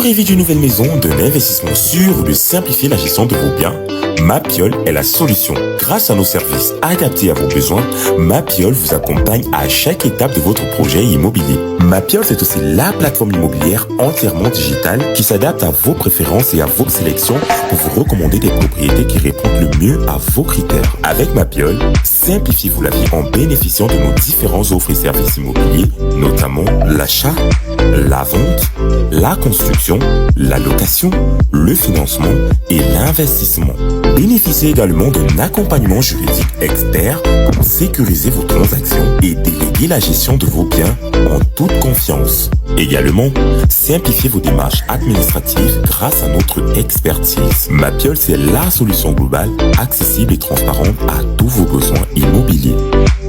rêvez d'une nouvelle maison, d'un investissement sûr ou de simplifier la gestion de vos biens? Mapiol est la solution. Grâce à nos services adaptés à vos besoins, Mapiol vous accompagne à chaque étape de votre projet immobilier. Mapiol, c'est aussi la plateforme immobilière entièrement digitale qui s'adapte à vos préférences et à vos sélections pour vous recommander des propriétés qui répondent le mieux à vos critères. Avec Mapiol, simplifiez-vous la vie en bénéficiant de nos différentes offres et services immobiliers, notamment l'achat, la vente, la construction, la location, le financement et l'investissement. Bénéficiez également d'un accompagnement juridique expert pour sécuriser vos transactions et déléguer la gestion de vos biens en toute confiance. Également, simplifiez vos démarches administratives grâce à notre expertise. Mapiol, c'est la solution globale, accessible et transparente à tous vos besoins immobiliers.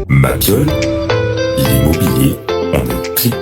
Mapiol, l'immobilier en un clic.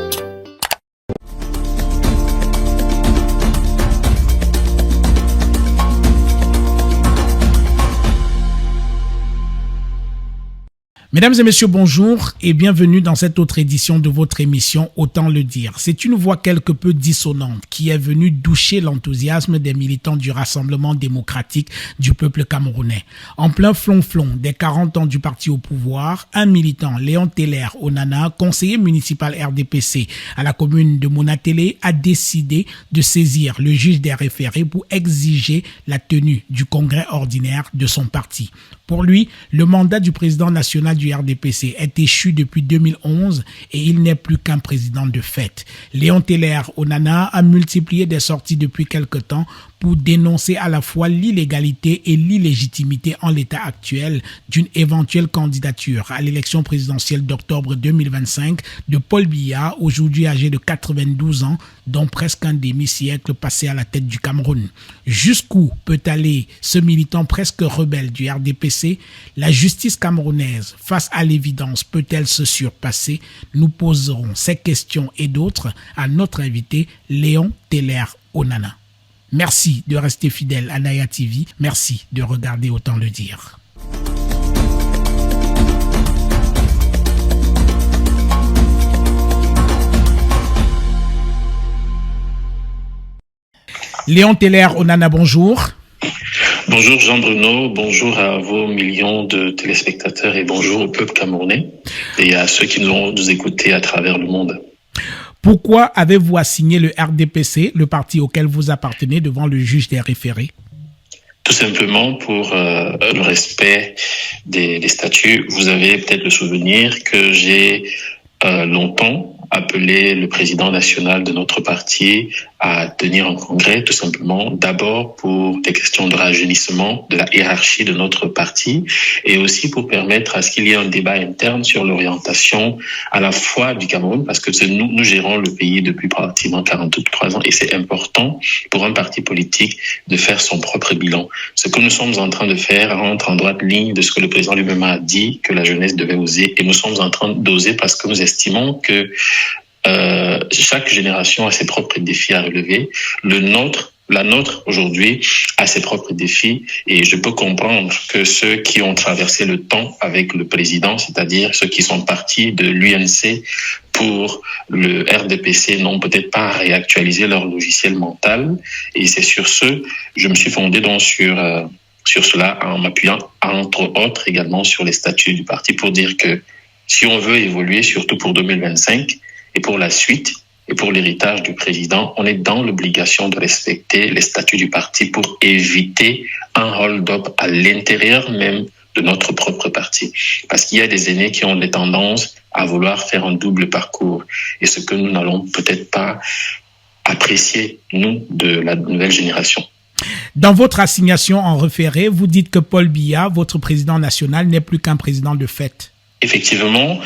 Mesdames et messieurs, bonjour et bienvenue dans cette autre édition de votre émission Autant le dire. C'est une voix quelque peu dissonante qui est venue doucher l'enthousiasme des militants du Rassemblement démocratique du peuple camerounais. En plein flonflon des 40 ans du parti au pouvoir, un militant, Léon Teller Onana, conseiller municipal RDPC à la commune de Monatélé, a décidé de saisir le juge des référés pour exiger la tenue du congrès ordinaire de son parti. Pour lui, le mandat du président national du RDPC est échu depuis 2011 et il n'est plus qu'un président de fait. Léon Teller Onana a multiplié des sorties depuis quelque temps pour dénoncer à la fois l'illégalité et l'illégitimité en l'état actuel d'une éventuelle candidature à l'élection présidentielle d'octobre 2025 de Paul Biya, aujourd'hui âgé de 92 ans, dont presque un demi-siècle passé à la tête du Cameroun. Jusqu'où peut aller ce militant presque rebelle du RDPC? La justice camerounaise, face à l'évidence, peut-elle se surpasser? Nous poserons ces questions et d'autres à notre invité Léon Teller Onana. Merci de rester fidèle à Naya TV. Merci de regarder Autant le dire. Léon Teller Onana, bonjour. Bonjour Jean-Bruno, bonjour à vos millions de téléspectateurs et bonjour au peuple camerounais et à ceux qui vont nous écouter à travers le monde. Pourquoi avez-vous assigné le RDPC, le parti auquel vous appartenez, devant le juge des référés? Tout simplement pour le respect des statuts. Vous avez peut-être le souvenir que j'ai longtemps appelé le président national de notre parti à tenir un congrès, tout simplement, d'abord pour des questions de rajeunissement de la hiérarchie de notre parti et aussi pour permettre à ce qu'il y ait un débat interne sur l'orientation à la fois du Cameroun, parce que nous gérons le pays depuis pratiquement 43 ans et c'est important pour un parti politique de faire son propre bilan. Ce que nous sommes en train de faire rentre en droite ligne de ce que le président lui-même a dit que la jeunesse devait oser et nous sommes en train d'oser parce que nous estimons que chaque génération a ses propres défis à relever. La nôtre aujourd'hui a ses propres défis et je peux comprendre que ceux qui ont traversé le temps avec le président, c'est-à-dire ceux qui sont partis de l'UNC pour le RDPC, n'ont peut-être pas réactualisé leur logiciel mental et c'est sur je me suis fondé donc sur cela en m'appuyant entre autres également sur les statuts du parti pour dire que si on veut évoluer, surtout pour 2025, et pour la suite, et pour l'héritage du président, on est dans l'obligation de respecter les statuts du parti pour éviter un hold-up à l'intérieur même de notre propre parti. Parce qu'il y a des aînés qui ont des tendances à vouloir faire un double parcours. Et ce que nous n'allons peut-être pas apprécier, nous, de la nouvelle génération. Dans votre assignation en référé, vous dites que Paul Biya, votre président national, n'est plus qu'un président de fait. Effectivement,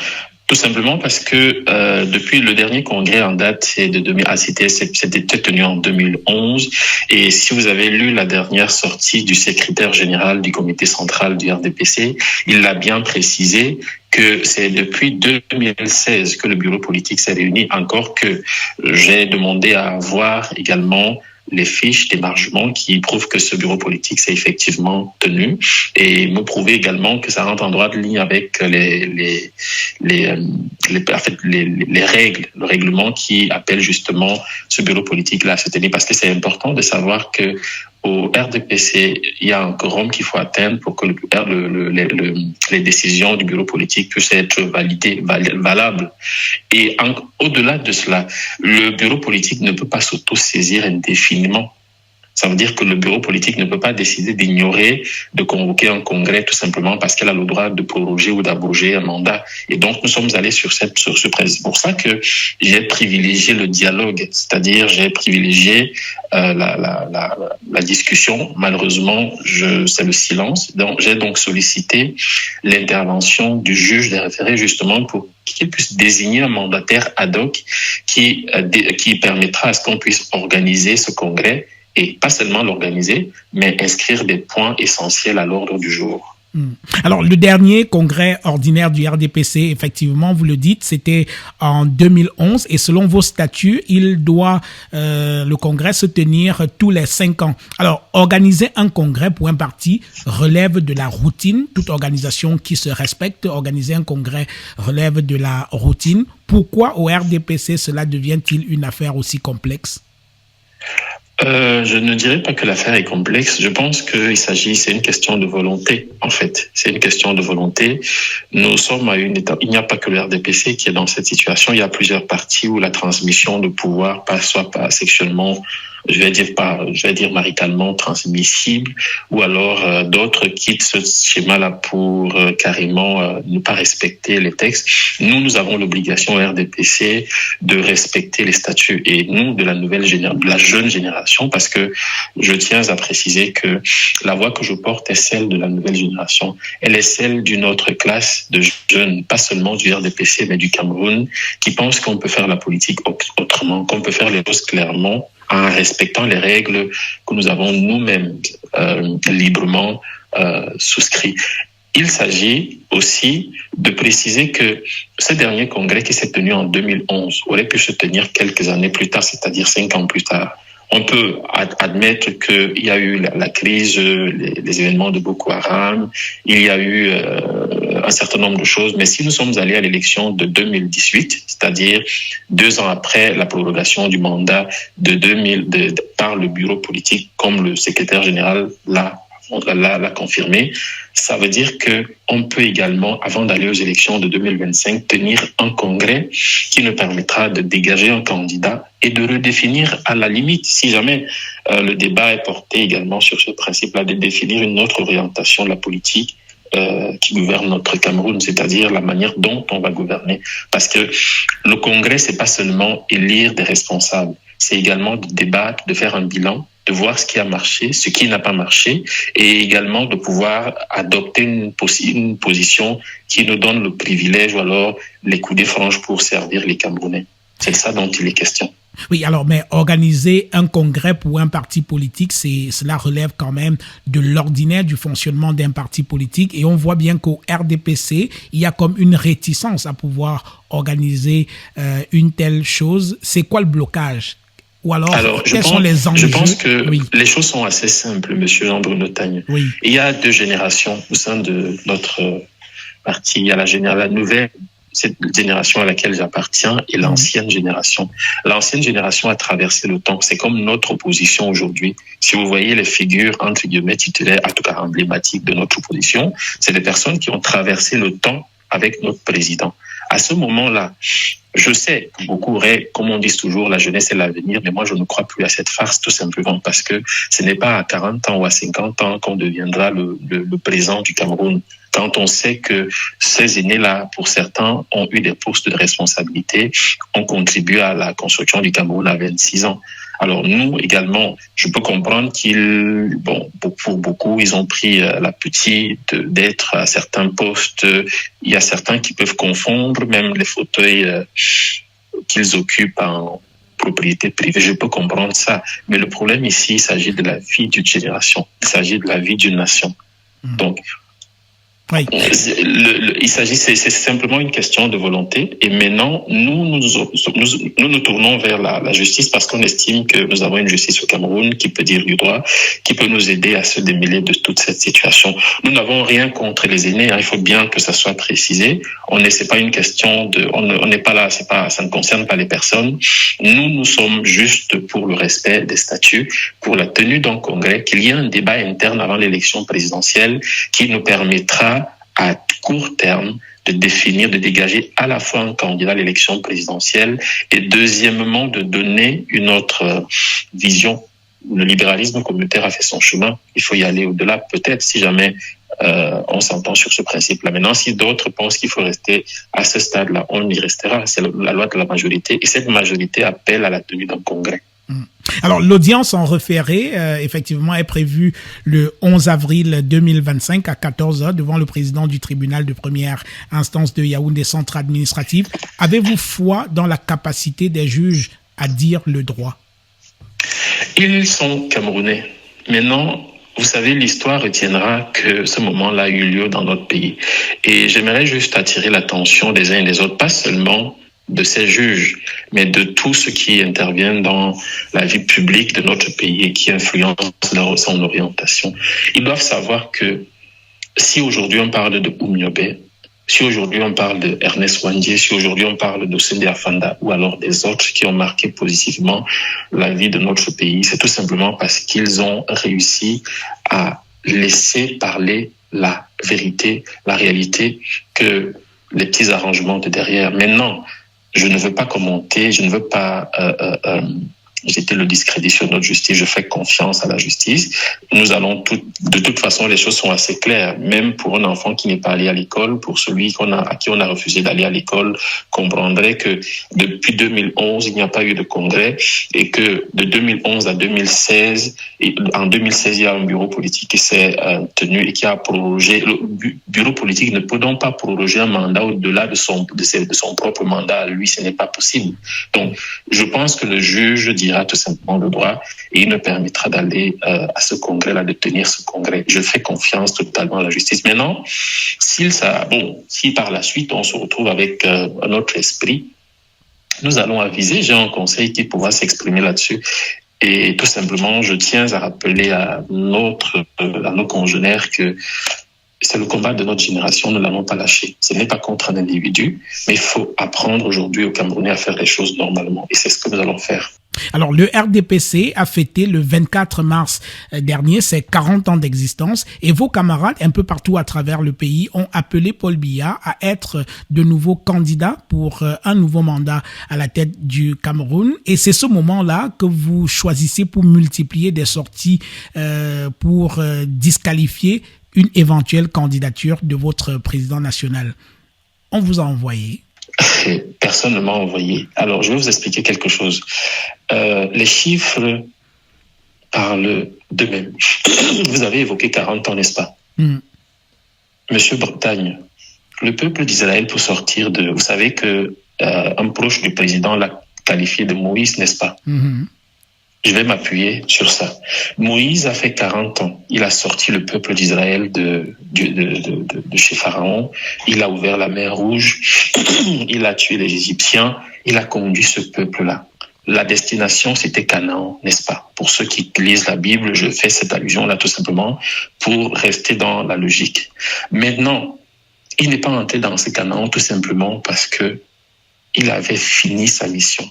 tout simplement parce que depuis le dernier congrès en date, c'était tenu en 2011. Et si vous avez lu la dernière sortie du secrétaire général du comité central du RDPC, il l'a bien précisé que c'est depuis 2016 que le bureau politique s'est réuni, encore que j'ai demandé à avoir également les fiches d'émargement qui prouvent que ce bureau politique s'est effectivement tenu et me prouver également que ça rentre en droite ligne avec les règles, le règlement qui appelle justement ce bureau politique-là à se tenir. Parce que c'est important de savoir que au RDPC, il y a un quorum qu'il faut atteindre pour que les décisions du bureau politique puissent être validées, valables. Et au-delà de cela, le bureau politique ne peut pas s'auto-saisir indéfiniment. Ça veut dire que le bureau politique ne peut pas décider d'ignorer, de convoquer un congrès tout simplement parce qu'elle a le droit de proroger ou d'abroger un mandat. Et donc, nous sommes allés sur ce principe. C'est pour ça que j'ai privilégié le dialogue, c'est-à-dire j'ai privilégié la discussion. Malheureusement, c'est le silence. Donc, j'ai donc sollicité l'intervention du juge des référés justement pour qu'il puisse désigner un mandataire ad hoc qui permettra à ce qu'on puisse organiser ce congrès. Et pas seulement l'organiser, mais inscrire des points essentiels à l'ordre du jour. Alors, le dernier congrès ordinaire du RDPC, effectivement, vous le dites, c'était en 2011 et selon vos statuts, le congrès se tenir tous les 5 ans. Alors, organiser un congrès pour un parti relève de la routine. Toute organisation qui se respecte, organiser un congrès relève de la routine. Pourquoi au RDPC cela devient-il une affaire aussi complexe ? Je ne dirais pas que l'affaire est complexe. Je pense c'est une question de volonté, en fait. C'est une question de volonté. Nous sommes à une étape. Il n'y a pas que le RDPC qui est dans cette situation. Il y a plusieurs partis où la transmission de pouvoir soit pas sexuellement, je vais dire maritalement transmissible, ou alors d'autres quittent ce schéma-là pour carrément ne pas respecter les textes. Nous avons l'obligation au RDPC de respecter les statuts et nous de la jeune génération, parce que je tiens à préciser que la voix que je porte est celle de la nouvelle génération. Elle est celle d'une autre classe de jeunes, pas seulement du RDPC, mais du Cameroun, qui pensent qu'on peut faire la politique autrement, qu'on peut faire les choses clairement, en respectant les règles que nous avons nous-mêmes librement souscrits. Il s'agit aussi de préciser que ce dernier congrès qui s'est tenu en 2011 aurait pu se tenir quelques années plus tard, c'est-à-dire 5 ans plus tard. On peut admettre qu'il y a eu la crise, les événements de Boko Haram, il y a eu un certain nombre de choses, mais si nous sommes allés à l'élection de 2018, c'est-à-dire 2 ans après la prorogation du mandat par le bureau politique, comme le secrétaire général l'a confirmé, ça veut dire que on peut également, avant d'aller aux élections de 2025, tenir un congrès qui nous permettra de dégager un candidat et de redéfinir à la limite, si jamais le débat est porté également sur ce principe-là, de définir une autre orientation de la politique qui gouverne notre Cameroun, c'est-à-dire la manière dont on va gouverner. Parce que le congrès, c'est pas seulement élire des responsables, c'est également de débattre, de faire un bilan, de voir ce qui a marché, ce qui n'a pas marché, et également de pouvoir adopter une position qui nous donne le privilège ou alors les coudées franches pour servir les Camerounais. C'est ça dont il est question. Oui, alors, mais organiser un congrès pour un parti politique, cela relève quand même de l'ordinaire du fonctionnement d'un parti politique. Et on voit bien qu'au RDPC, il y a comme une réticence à pouvoir organiser une telle chose. C'est quoi le blocage? Ou alors quels sont les enjeux? Je pense que les choses sont assez simples, monsieur Jean-Bruno Tagne. Oui. Il y a 2 générations au sein de notre parti. Il y a la nouvelle, cette génération à laquelle j'appartiens, et l'ancienne génération. L'ancienne génération a traversé le temps. C'est comme notre opposition aujourd'hui. Si vous voyez les figures, entre guillemets, titulaires, en tout cas emblématiques de notre opposition, c'est des personnes qui ont traversé le temps avec notre président. À ce moment-là, je sais que beaucoup auraient, comme on dit toujours, la jeunesse est l'avenir, mais moi je ne crois plus à cette farce tout simplement parce que ce n'est pas à 40 ans ou à 50 ans qu'on deviendra le présent du Cameroun. Quand on sait que ces aînés-là, pour certains, ont eu des postes de responsabilité, ont contribué à la construction du Cameroun à 26 ans. Alors nous également, je peux comprendre pour beaucoup, ils ont pris la petite d'être à certains postes. Il y a certains qui peuvent confondre même les fauteuils qu'ils occupent en propriété privée. Je peux comprendre ça. Mais le problème ici, il s'agit de la vie d'une génération. Il s'agit de la vie d'une nation. Donc, Oui. C'est simplement une question de volonté. Et maintenant, nous tournons vers la justice parce qu'on estime que nous avons une justice au Cameroun qui peut dire du droit, qui peut nous aider à se démêler de toute cette situation. Nous n'avons rien contre les aînés. Il faut bien que ça soit précisé. C'est pas une question on n'est pas là. Ça ne concerne pas les personnes. Nous sommes juste pour le respect des statuts, pour la tenue d'un congrès, qu'il y ait un débat interne avant l'élection présidentielle qui nous permettra à court terme de définir, de dégager à la fois un candidat à l'élection présidentielle et deuxièmement de donner une autre vision. Le libéralisme communautaire a fait son chemin. Il faut y aller au-delà, peut-être, si jamais on s'entend sur ce principe-là. Maintenant, si d'autres pensent qu'il faut rester à ce stade-là, on y restera. C'est la loi de la majorité et cette majorité appelle à la tenue d'un congrès. Alors, l'audience en référé, effectivement, est prévue le 11 avril 2025 à 14h devant le président du tribunal de première instance de Yaoundé Centre Administratif. Avez-vous foi dans la capacité des juges à dire le droit? Ils sont camerounais. Maintenant, vous savez, l'histoire retiendra que ce moment-là a eu lieu dans notre pays. Et j'aimerais juste attirer l'attention des uns et des autres, pas seulement de ces juges, mais de tous ceux qui interviennent dans la vie publique de notre pays et qui influencent son orientation. Ils doivent savoir que si aujourd'hui on parle de Oumniobé, si aujourd'hui on parle de Ernest Wandié, si aujourd'hui on parle de Sende Afanda ou alors des autres qui ont marqué positivement la vie de notre pays, c'est tout simplement parce qu'ils ont réussi à laisser parler la vérité, la réalité, que les petits arrangements de derrière. Maintenant, je ne veux pas commenter, je ne veux pas jeter le discrédit sur notre justice. Je fais confiance à la justice. Nous allons de toute façon, les choses sont assez claires. Même pour un enfant qui n'est pas allé à l'école, pour celui à qui on a refusé d'aller à l'école, comprendrait que depuis 2011, il n'y a pas eu de congrès et que de 2011 à 2016, en 2016, il y a un bureau politique qui s'est tenu et qui a prorogé. Le bureau politique ne peut donc pas proroger un mandat au-delà de son propre mandat. Lui, ce n'est pas possible. Donc, je pense que le juge dira tout simplement le droit et il nous permettra d'aller à ce congrès-là, de tenir ce congrès. Je fais confiance totalement à la justice. Maintenant, si par la suite on se retrouve avec un autre esprit, nous allons aviser. J'ai un conseil qui pourra s'exprimer là-dessus. Et tout simplement, je tiens à rappeler à nos congénères que c'est le combat de notre génération, nous ne l'allons pas lâcher. Ce n'est pas contre un individu, mais il faut apprendre aujourd'hui aux Camerounais à faire les choses normalement. Et c'est ce que nous allons faire. Alors, le RDPC a fêté le 24 mars dernier ses 40 ans d'existence et vos camarades un peu partout à travers le pays ont appelé Paul Biya à être de nouveau candidat pour un nouveau mandat à la tête du Cameroun. Et c'est ce moment-là que vous choisissez pour multiplier des sorties pour disqualifier une éventuelle candidature de votre président national. On vous a envoyé. Personne ne m'a envoyé. Alors, je vais vous expliquer quelque chose. Les chiffres parlent d'eux-mêmes. Vous avez évoqué 40 ans, n'est-ce pas? Monsieur Bretagne, le peuple d'Israël peut sortir de... Vous savez que un proche du président l'a qualifié de Moïse, n'est-ce pas? Je vais m'appuyer sur ça. Moïse a fait 40 ans. Il a sorti le peuple d'Israël de chez Pharaon. Il a ouvert la mer Rouge. Il a tué les Égyptiens. Il a conduit ce peuple-là. La destination, c'était Canaan, n'est-ce pas? Pour ceux qui lisent la Bible, je fais cette allusion-là tout simplement pour rester dans la logique. Maintenant, il n'est pas entré dans ce Canaan tout simplement parce que il avait fini sa mission.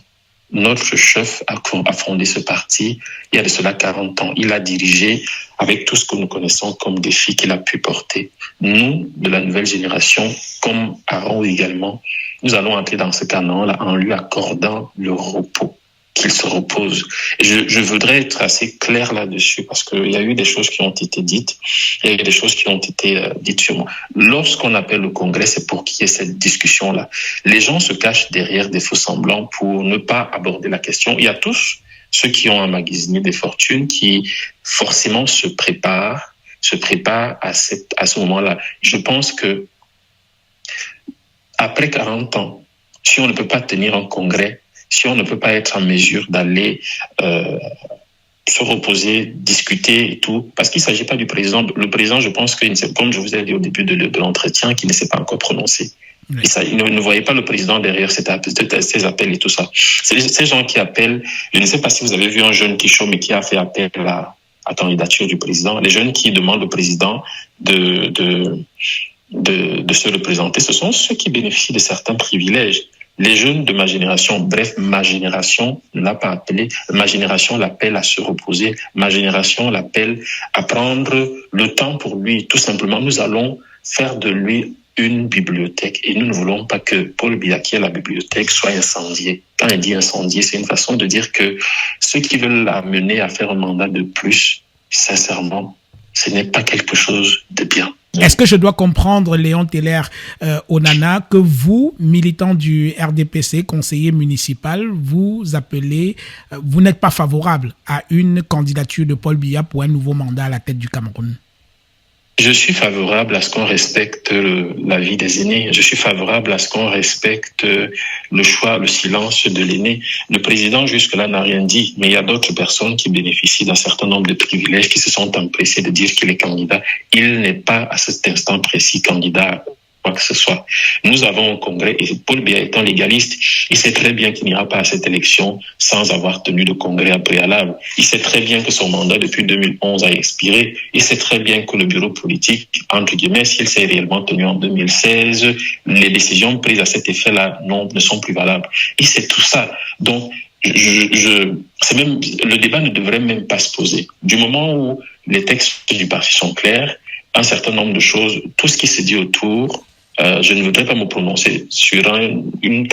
Notre chef a fondé ce parti il y a de cela 40 ans. Il a dirigé avec tout ce que nous connaissons comme défi qu'il a pu porter. Nous, de la nouvelle génération, comme Aaron également, nous allons entrer dans ce Canaan-là en lui accordant le repos, qu'il se repose. Et je voudrais être assez clair là-dessus parce qu'il y a eu des choses qui ont été dites, il y a eu des choses qui ont été dites sur moi. Lorsqu'on appelle le congrès, c'est pour qu'il y ait cette discussion-là. Les gens se cachent derrière des faux semblants pour ne pas aborder la question. Il y a tous ceux qui ont emmagasiné des fortunes qui forcément se préparent à ce moment-là. Je pense que après 40 ans, si on ne peut pas tenir un congrès, si on ne peut pas être en mesure d'aller se reposer, discuter et tout, parce qu'il ne s'agit pas du président. Le président, je pense que, comme je vous ai dit au début de l'entretien, qu'il ne s'est pas encore prononcé. Oui. Et ça, il ne voyait pas le président derrière ces appels et tout ça. C'est ces gens qui appellent. Je ne sais pas si vous avez vu un jeune qui chôme et qui a fait appel à la candidature du président. Les jeunes qui demandent au président de se représenter, ce sont ceux qui bénéficient de certains privilèges. Les jeunes de ma génération, bref, ma génération ne l'a pas appelé, ma génération l'appelle à se reposer, ma génération l'appelle à prendre le temps pour lui. Tout simplement, nous allons faire de lui une bibliothèque et nous ne voulons pas que Paul Biya, qui est la bibliothèque, soit incendié. Quand il dit incendié, c'est une façon de dire que ceux qui veulent l'amener à faire un mandat de plus, sincèrement, ce n'est pas quelque chose de bien. Est-ce que je dois comprendre, Léon Teller Onana, que vous, militant du RDPC, conseiller municipal, vous n'êtes pas favorable à une candidature de Paul Biya pour un nouveau mandat à la tête du Cameroun? Je suis favorable à ce qu'on respecte la vie des aînés. Je suis favorable à ce qu'on respecte le choix, le silence de l'aîné. Le président jusque-là n'a rien dit, mais il y a d'autres personnes qui bénéficient d'un certain nombre de privilèges, qui se sont empressés de dire qu'il est candidat. Il n'est pas à cet instant précis candidat quoi que ce soit. Nous avons un congrès et Paul Biya étant légaliste, il sait très bien qu'il n'ira pas à cette élection sans avoir tenu de congrès à préalable. Il sait très bien que son mandat depuis 2011 a expiré. Il sait très bien que le bureau politique, entre guillemets, s'il s'est réellement tenu en 2016, les décisions prises à cet effet-là ne sont plus valables. Il sait tout ça. Donc, c'est même, le débat ne devrait même pas se poser. Du moment où les textes du parti sont clairs, un certain nombre de choses, tout ce qui se dit autour, je ne voudrais pas me prononcer sur une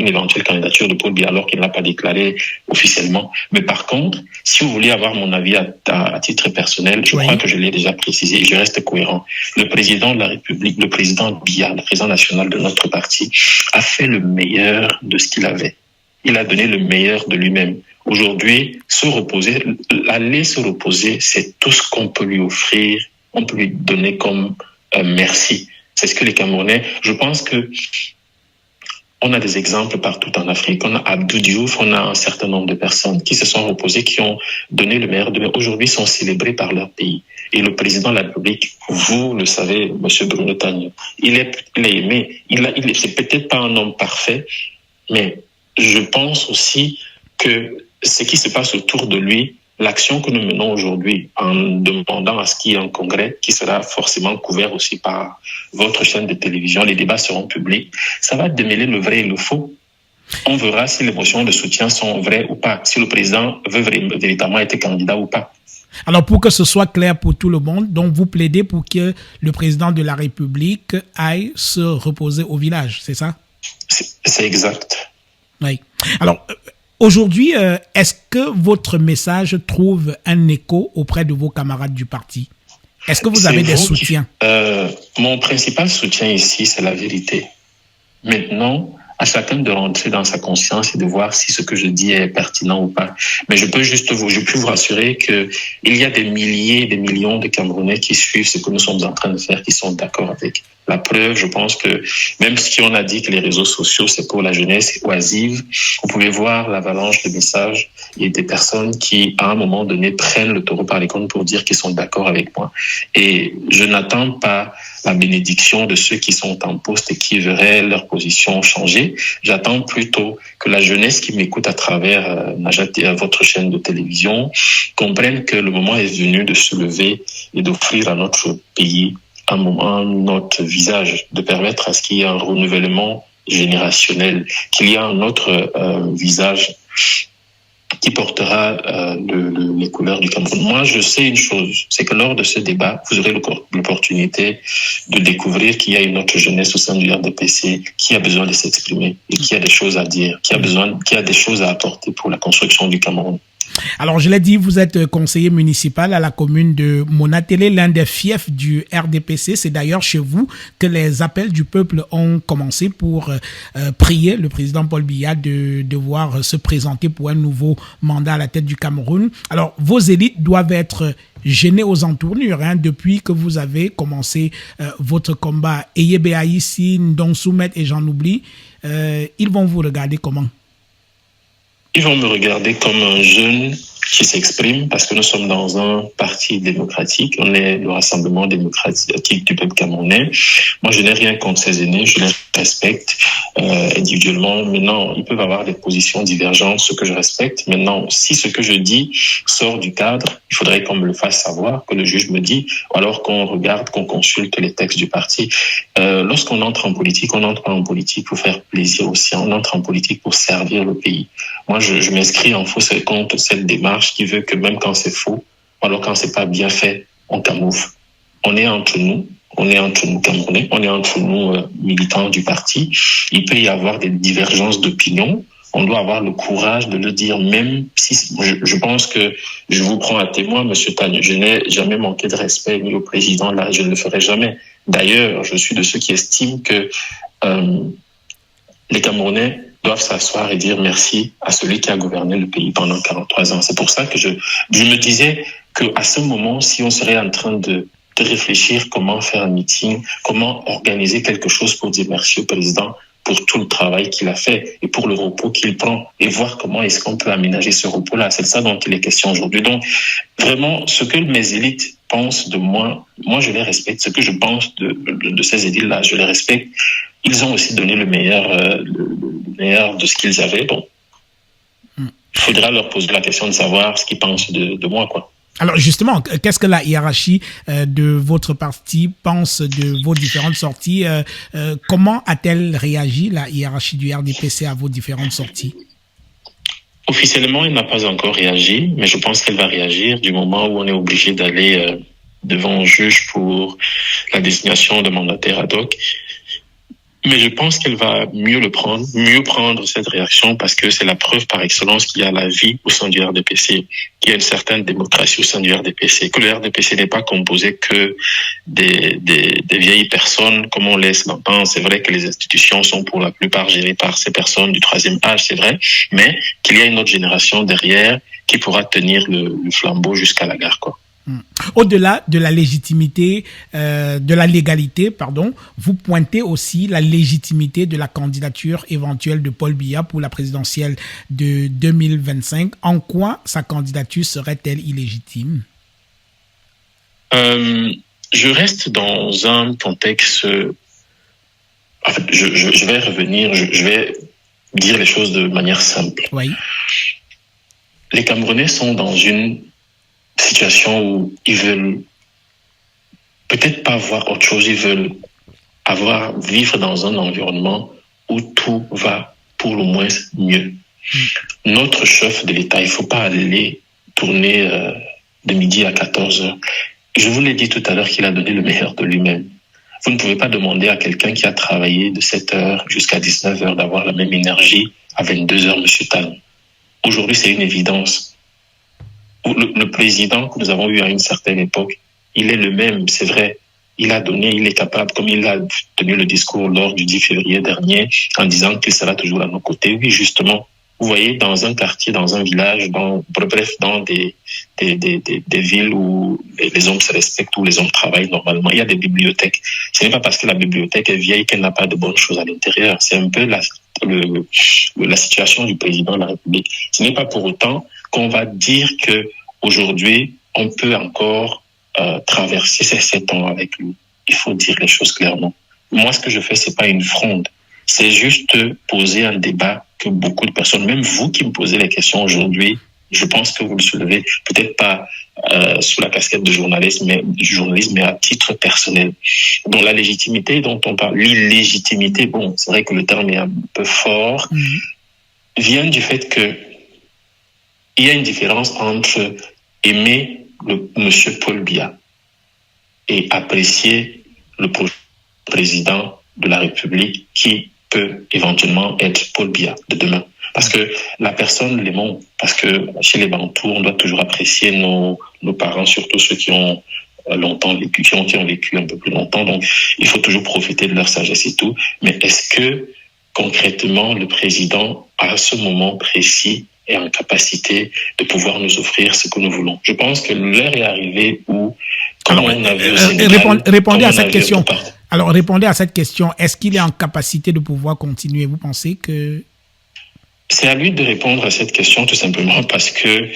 éventuelle candidature de Paul Biya alors qu'il n'a pas déclaré officiellement. Mais par contre, si vous voulez avoir mon avis à titre personnel, je crois que je l'ai déjà précisé et je reste cohérent. Le président de la République, le président Biya, le président national de notre parti, a fait le meilleur de ce qu'il avait. Il a donné le meilleur de lui-même. Aujourd'hui, aller se reposer, c'est tout ce qu'on peut lui offrir, on peut lui donner comme merci. C'est ce que les Camerounais, je pense que on a des exemples partout en Afrique. On a Abdou Diouf, on a un certain nombre de personnes qui se sont reposées, qui ont donné le meilleur d'eux, mais aujourd'hui sont célébrés par leur pays. Et le président de la République, vous le savez, monsieur Bruno Tagno, il est aimé. C'est peut-être pas un homme parfait, mais je pense aussi que ce qui se passe autour de lui, l'action que nous menons aujourd'hui en demandant à ce qu'il y ait un congrès qui sera forcément couvert aussi par votre chaîne de télévision, les débats seront publics, ça va démêler le vrai et le faux. On verra si les motions de soutien sont vraies ou pas, si le président veut véritablement être candidat ou pas. Alors, pour que ce soit clair pour tout le monde, donc vous plaidez pour que le président de la République aille se reposer au village, c'est ça? C'est exact. Oui. Alors, aujourd'hui, est-ce que votre message trouve un écho auprès de vos camarades du parti? Est-ce que vous avez des soutiens? Mon principal soutien ici, c'est la vérité. Maintenant, à chacun de rentrer dans sa conscience et de voir si ce que je dis est pertinent ou pas. Mais je peux vous rassurer que il y a des milliers, des millions de Camerounais qui suivent ce que nous sommes en train de faire, qui sont d'accord avec. La preuve, je pense que même si on a dit que les réseaux sociaux, c'est pour la jeunesse oisive, vous pouvez voir l'avalanche de messages et des personnes qui, à un moment donné, prennent le taureau par les cornes pour dire qu'ils sont d'accord avec moi. Et je n'attends pas la bénédiction de ceux qui sont en poste et qui verraient leur position changer. J'attends plutôt que la jeunesse qui m'écoute à travers votre chaîne de télévision comprenne que le moment est venu de se lever et d'offrir à notre pays notre visage, de permettre à ce qu'il y ait un renouvellement générationnel, qu'il y ait un autre visage qui portera les couleurs du Cameroun. Moi, je sais une chose, c'est que lors de ce débat, vous aurez l'opportunité de découvrir qu'il y a une autre jeunesse au sein du RDPC qui a besoin de s'exprimer et qui a des choses à dire, qui a des choses à apporter pour la construction du Cameroun. Alors, je l'ai dit, vous êtes conseiller municipal à la commune de Monatélé, l'un des fiefs du RDPC. C'est d'ailleurs chez vous que les appels du peuple ont commencé pour prier le président Paul Biya de devoir se présenter pour un nouveau mandat à la tête du Cameroun. Alors, vos élites doivent être gênées aux entournures depuis que vous avez commencé votre combat. Eyebe Aïssi, Ndong Soumet et j'en oublie, ils vont vous regarder comment? Ils vont me regarder comme un jeune qui s'exprime parce que nous sommes dans un parti démocratique. On est le Rassemblement démocratique du peuple camerounais. Moi, je n'ai rien contre ces aînés. Je les respecte individuellement. Maintenant, ils peuvent avoir des positions divergentes, ce que je respecte. Maintenant, si ce que je dis sort du cadre, il faudrait qu'on me le fasse savoir, que le juge me dit, ou alors qu'on regarde, qu'on consulte les textes du parti. Lorsqu'on entre en politique, on n'entre pas en politique pour faire plaisir aussi. On entre en politique pour servir le pays. Moi, je m'inscris en faux contre cette démarche qui veut que même quand c'est faux, ou alors quand c'est pas bien fait, on camoufle. On est entre nous Camerounais, on est entre nous militants du parti. Il peut y avoir des divergences d'opinion. On doit avoir le courage de le dire, même si je pense que je vous prends à témoin, Monsieur Tagne, je n'ai jamais manqué de respect ni au président, là, je ne le ferai jamais. D'ailleurs, je suis de ceux qui estiment que les Camerounais doivent s'asseoir et dire merci à celui qui a gouverné le pays pendant 43 ans. C'est pour ça que je me disais qu'à ce moment, si on serait en train de réfléchir comment faire un meeting, comment organiser quelque chose pour dire merci au président pour tout le travail qu'il a fait et pour le repos qu'il prend et voir comment est-ce qu'on peut aménager ce repos-là. C'est de ça dont il est question aujourd'hui. Donc, vraiment, ce que mes élites pensent de moi, je les respecte. Ce que je pense de ces élites-là, je les respecte. Ils ont aussi donné le meilleur de ce qu'ils avaient. Donc, il faudra leur poser la question de savoir ce qu'ils pensent de moi, quoi. Alors justement, qu'est-ce que la hiérarchie de votre parti pense de vos différentes sorties? Comment a-t-elle réagi, la hiérarchie du RDPC, à vos différentes sorties? Officiellement, elle n'a pas encore réagi, mais je pense qu'elle va réagir du moment où on est obligé d'aller devant un juge pour la désignation de mandataire ad hoc. Mais je pense qu'elle va mieux prendre cette réaction parce que c'est la preuve par excellence qu'il y a la vie au sein du RDPC, qu'il y a une certaine démocratie au sein du RDPC, que le RDPC n'est pas composé que des vieilles personnes comme on laisse l'entendre. C'est vrai que les institutions sont pour la plupart gérées par ces personnes du troisième âge, c'est vrai, mais qu'il y a une autre génération derrière qui pourra tenir le flambeau jusqu'à la gare, quoi. Au-delà de la légitimité, de la légalité, vous pointez aussi la légitimité de la candidature éventuelle de Paul Biya pour la présidentielle de 2025. En quoi sa candidature serait-elle illégitime? Je reste dans un contexte. En fait, je vais revenir, je vais dire les choses de manière simple. Oui. Les Camerounais sont dans une situation où ils veulent peut-être pas voir autre chose, ils veulent vivre dans un environnement où tout va pour le moins mieux. Notre chef de l'État, il faut pas aller tourner de midi à 14h. Je vous l'ai dit tout à l'heure qu'il a donné le meilleur de lui-même. Vous ne pouvez pas demander à quelqu'un qui a travaillé de 7h jusqu'à 19h d'avoir la même énergie à 22h, Monsieur Tal. Aujourd'hui, c'est une évidence. Le président que nous avons eu à une certaine époque, il est le même, c'est vrai. Il a donné, il est capable, comme il a tenu le discours lors du 10 février dernier, en disant qu'il sera toujours à nos côtés. Oui, justement, vous voyez, dans un quartier, dans un village, dans des villes où les hommes se respectent, où les hommes travaillent normalement, il y a des bibliothèques. Ce n'est pas parce que la bibliothèque est vieille qu'elle n'a pas de bonnes choses à l'intérieur. C'est un peu la situation du président de la République. Ce n'est pas pour autant qu'on va dire que aujourd'hui on peut encore traverser ces 7 ans avec lui. Il faut dire les choses clairement. Moi, ce que je fais, c'est pas une fronde. C'est juste poser un débat que beaucoup de personnes, même vous qui me posez les questions aujourd'hui, je pense que vous le soulevez, peut-être pas sous la casquette de journaliste, mais à titre personnel. Donc la légitimité dont on parle, l'illégitimité, bon, c'est vrai que le terme est un peu fort, vient du fait que il y a une différence entre aimer monsieur Paul Biya et apprécier le président de la République qui peut éventuellement être Paul Biya de demain. Parce que la personne l'aimons, parce que chez les Bantous, on doit toujours apprécier nos parents, surtout ceux qui ont longtemps vécu, qui ont vécu un peu plus longtemps. Donc, il faut toujours profiter de leur sagesse et tout. Mais est-ce que, concrètement, le président, à ce moment précis, est en capacité de pouvoir nous offrir ce que nous voulons? Je pense que l'heure est arrivée où, répondez à cette question. Alors, répondez à cette question. Est-ce qu'il est en capacité de pouvoir continuer? Vous pensez que... C'est à lui de répondre à cette question, tout simplement parce que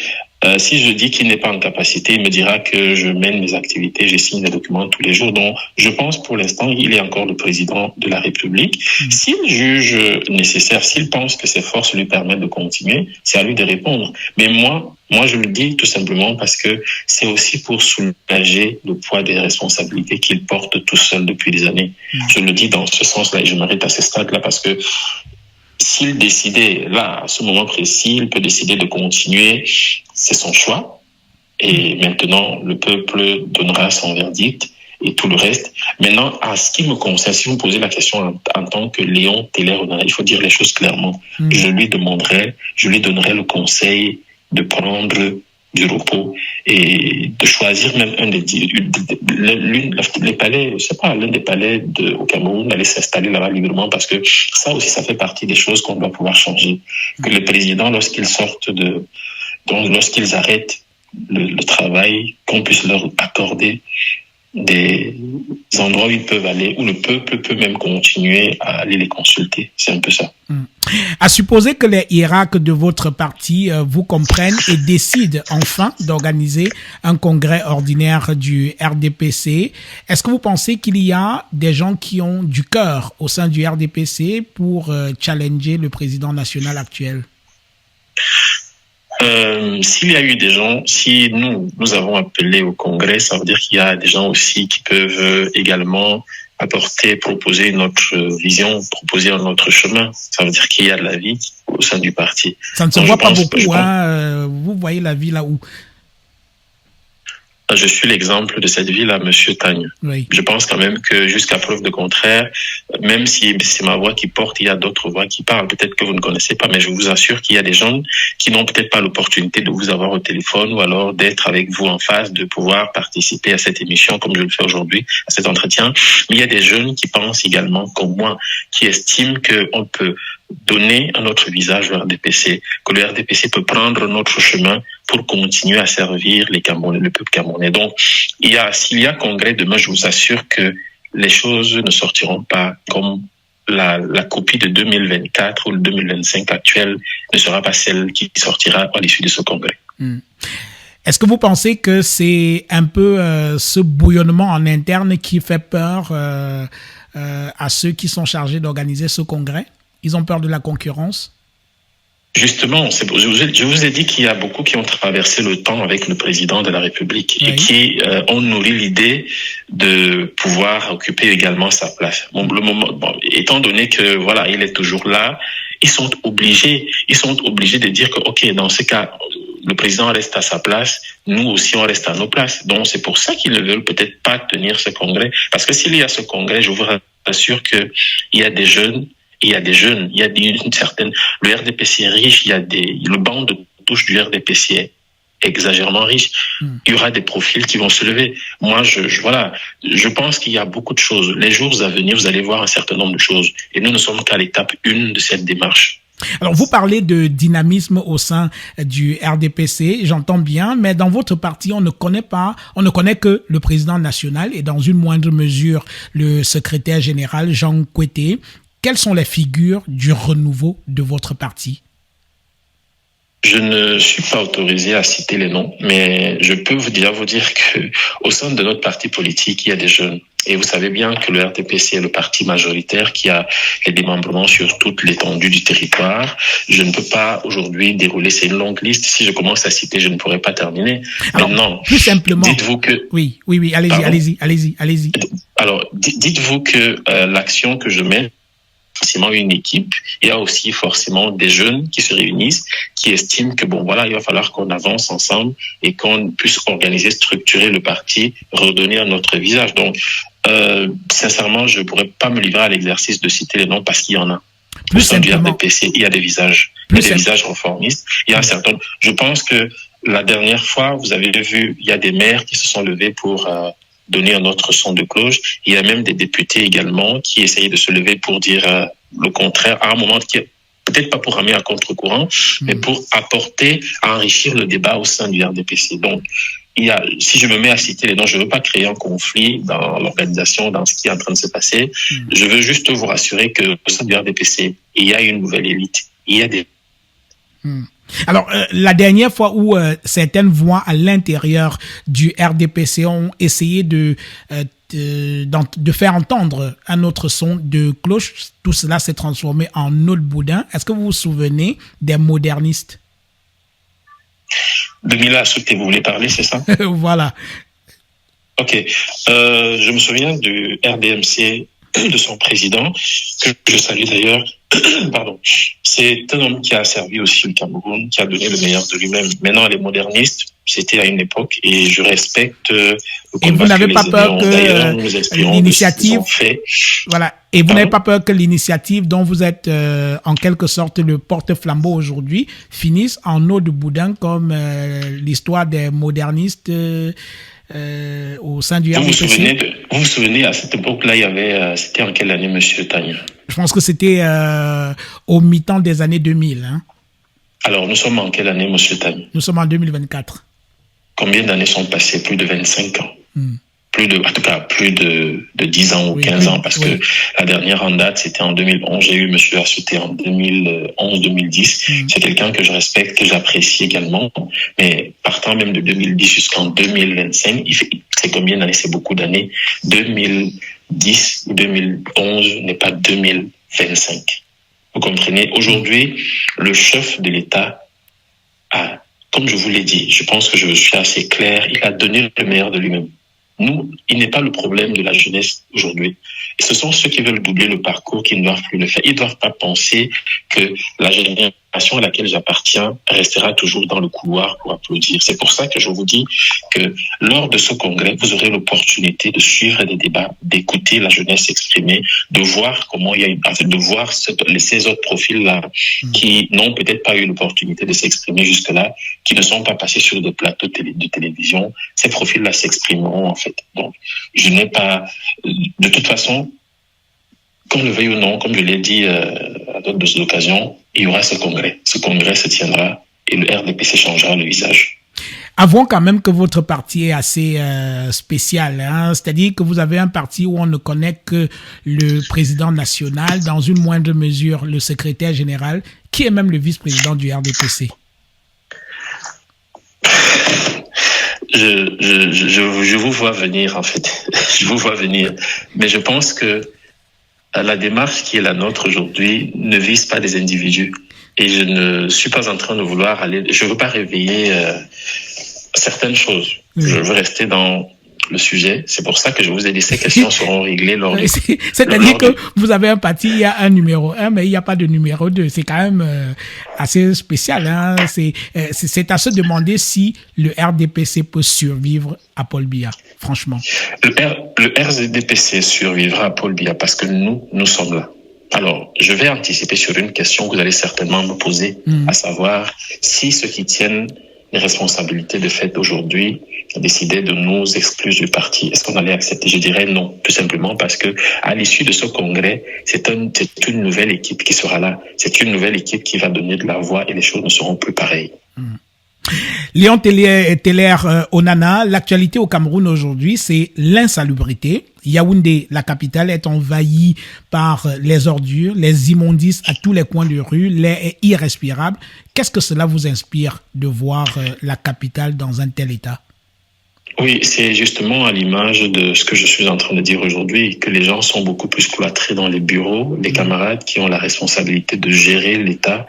Si je dis qu'il n'est pas en capacité, il me dira que je mène mes activités, je signe des documents tous les jours. Donc, je pense pour l'instant, il est encore le président de la République. S'il juge nécessaire, s'il pense que ses forces lui permettent de continuer, c'est à lui de répondre. Mais moi, je le dis tout simplement parce que c'est aussi pour soulager le poids des responsabilités qu'il porte tout seul depuis des années. Je le dis dans ce sens-là et je m'arrête à ce stade-là parce que s'il décidait, là, à ce moment précis, il peut décider de continuer, c'est son choix. Et maintenant, le peuple donnera son verdict et tout le reste. Maintenant, à ce qui me concerne, si vous me posez la question en tant que Léon Teller-Onana, il faut dire les choses clairement. Je lui donnerai le conseil de prendre du repos et de choisir même l'un des palais au Cameroun, d'aller s'installer là-bas librement parce que ça aussi, ça fait partie des choses qu'on doit pouvoir changer. Que le président, lorsqu'ils arrêtent le travail, qu'on puisse leur accorder des endroits où ils peuvent aller, où le peuple peut même continuer à aller les consulter. C'est un peu ça. À supposer que les hiérarques de votre parti vous comprennent et décident enfin d'organiser un congrès ordinaire du RDPC, est-ce que vous pensez qu'il y a des gens qui ont du cœur au sein du RDPC pour challenger le président national actuel? S'il y a eu des gens, si nous avons appelé au congrès, ça veut dire qu'il y a des gens aussi qui peuvent également proposer notre vision, proposer un autre chemin. Ça veut dire qu'il y a de la vie au sein du parti. Ça ne se voit pas beaucoup, vous voyez la vie là où? Je suis l'exemple de cette vie-là, Monsieur Tagne. Oui. Je pense quand même que jusqu'à preuve de contraire, même si c'est ma voix qui porte, il y a d'autres voix qui parlent. Peut-être que vous ne connaissez pas, mais je vous assure qu'il y a des gens qui n'ont peut-être pas l'opportunité de vous avoir au téléphone ou alors d'être avec vous en face, de pouvoir participer à cette émission comme je le fais aujourd'hui, à cet entretien. Il y a des jeunes qui pensent également comme moi, qui estiment qu'on peut donner un autre visage au RDPC, que le RDPC peut prendre notre chemin pour continuer à servir les Camerounais, le peuple camerounais. Donc, s'il y a congrès demain, je vous assure que les choses ne sortiront pas comme la copie de 2024 ou le 2025 actuel ne sera pas celle qui sortira à l'issue de ce congrès. Est-ce que vous pensez que c'est un peu ce bouillonnement en interne qui fait peur à ceux qui sont chargés d'organiser ce congrès? Ils ont peur de la concurrence? Justement, je vous ai dit qu'il y a beaucoup qui ont traversé le temps avec le président de la République et qui ont nourri l'idée de pouvoir occuper également sa place. Étant donné que voilà, il est toujours là, ils sont obligés de dire que ok, dans ce cas, le président reste à sa place, nous aussi on reste à nos places. Donc c'est pour ça qu'ils ne veulent peut-être pas tenir ce congrès, parce que s'il y a ce congrès, je vous rassure que il y a des jeunes. Il y a une certaine, le RDPC est riche, le banc de touche du RDPC est exagérément riche. Il y aura des profils qui vont se lever. Moi, je pense qu'il y a beaucoup de choses. Les jours à venir, vous allez voir un certain nombre de choses. Et nous ne sommes qu'à l'étape 1 de cette démarche. Alors, vous parlez de dynamisme au sein du RDPC, j'entends bien, mais dans votre parti, on ne connaît que le président national et dans une moindre mesure, le secrétaire général Jean Kouété. Quelles sont les figures du renouveau de votre parti? Je ne suis pas autorisé à citer les noms, mais je peux vous dire que au sein de notre parti politique, il y a des jeunes. Et vous savez bien que le RDPC est le parti majoritaire qui a les démembrements sur toute l'étendue du territoire. Je ne peux pas aujourd'hui dérouler, c'est une longue liste. Si je commence à citer, je ne pourrai pas terminer. Alors, maintenant, plus simplement. Dites-vous que... Oui, allez-y. Alors, dites-vous que l'action que je mène, forcément une équipe, il y a aussi forcément des jeunes qui se réunissent, qui estiment que il va falloir qu'on avance ensemble et qu'on puisse organiser, structurer le parti, redonner un autre visage. Donc, sincèrement, je ne pourrais pas me livrer à l'exercice de citer les noms parce qu'il y en a. Au sein du RDPC, il y a des visages, visages réformistes. Il y a un certain. Je pense que la dernière fois, vous avez vu, il y a des maires qui se sont levés pour donner un autre son de cloche. Il y a même des députés également qui essayaient de se lever pour dire le contraire à un moment qui peut-être pas pour ramener à contre-courant, mais pour apporter, à enrichir le débat au sein du RDPC. Donc, si je me mets à citer les noms, je ne veux pas créer un conflit dans l'organisation, dans ce qui est en train de se passer. Je veux juste vous rassurer que au sein du RDPC, il y a une nouvelle élite. Il y a des Alors, la dernière fois où certaines voix à l'intérieur du RDPC ont essayé de faire entendre un autre son de cloche, tout cela s'est transformé en eau de boudin. Est-ce que vous vous souvenez des modernistes? De Mila Assouté, vous voulez parler, c'est ça? Voilà. Ok. Je me souviens du RDMC, de son président, que je salue d'ailleurs. Pardon. C'est un homme qui a servi aussi le Cameroun, qui a donné le meilleur de lui-même. Maintenant, les modernistes, c'était à une époque, et je respecte le combat. Et vous n'avez pas peur que l'initiative, voilà. Et vous n'avez pas peur que l'initiative dont vous êtes en quelque sorte le porte-flambeau aujourd'hui finisse en eau de boudin comme l'histoire des modernistes au sein du RDPC? Vous vous souvenez, à cette époque-là, il y avait, c'était en quelle année, Monsieur Tania? Je pense que c'était au mi-temps des années 2000. Hein. Alors, nous sommes en quelle année, Monsieur Tania? Nous sommes en 2024. Combien d'années sont passées? Plus de 25 ans. En tout cas, plus de 10 ans ou 15 ans, parce que la dernière en date, c'était en 2011. J'ai eu Monsieur Assouté en 2011-2010. C'est quelqu'un que je respecte, que j'apprécie également. Mais partant même de 2010 jusqu'en 2025, c'est combien d'années? C'est beaucoup d'années. 2010 ou 2011 n'est pas 2025. Vous comprenez? Aujourd'hui, le chef de l'État a, comme je vous l'ai dit, je pense que je suis assez clair, il a donné le meilleur de lui-même. Nous, il n'est pas le problème de la jeunesse aujourd'hui. Et ce sont ceux qui veulent doubler le parcours qui ne doivent plus le faire. Ils ne doivent pas penser que la génération à laquelle j'appartiens restera toujours dans le couloir pour applaudir. C'est pour ça que je vous dis que lors de ce congrès, vous aurez l'opportunité de suivre des débats, d'écouter la jeunesse s'exprimer, de voir comment il y a de voir ces autres profils-là qui n'ont peut-être pas eu l'opportunité de s'exprimer jusque-là, qui ne sont pas passés sur des plateaux de télévision. Ces profils-là s'exprimeront, en fait. Donc, je n'ai pas, de toute façon, qu'on le veuille ou non, comme je l'ai dit à d'autres occasions, il y aura ce congrès. Ce congrès se tiendra et le RDPC changera le visage. Avouons quand même que votre parti est assez spécial. Hein? C'est-à-dire que vous avez un parti où on ne connaît que le président national, dans une moindre mesure le secrétaire général, qui est même le vice-président du RDPC. Je vous vois venir, en fait. Je vous vois venir. Mais je pense que la démarche qui est la nôtre aujourd'hui ne vise pas des individus. Et je ne suis pas en train de vouloir aller... Je ne veux pas réveiller certaines choses. Je veux rester dans le sujet. C'est pour ça que je vous ai dit ces questions seront réglées lors du... C'est-à-dire que vous avez un parti, il y a un numéro 1, mais il n'y a pas de numéro 2. C'est quand même assez spécial. Hein? C'est à se demander si le RDPC peut survivre à Paul Biya, franchement. Le RDPC survivra à Paul Biya parce que nous sommes là. Alors, je vais anticiper sur une question que vous allez certainement me poser, à savoir si ceux qui tiennent les responsabilités de fait aujourd'hui décidaient de nous exclure du parti, est-ce qu'on allait accepter? Je dirais non, tout simplement parce que à l'issue de ce congrès, c'est une nouvelle équipe qui sera là. C'est une nouvelle équipe qui va donner de la voix et les choses ne seront plus pareilles. Léon Teller Onana, l'actualité au Cameroun aujourd'hui, c'est l'insalubrité. Yaoundé, la capitale, est envahie par les ordures, les immondices à tous les coins de rue, l'air est irrespirable. Qu'est-ce que cela vous inspire de voir la capitale dans un tel état? Oui, c'est justement à l'image de ce que je suis en train de dire aujourd'hui, que les gens sont beaucoup plus cloîtrés dans les bureaux. Les camarades qui ont la responsabilité de gérer l'État,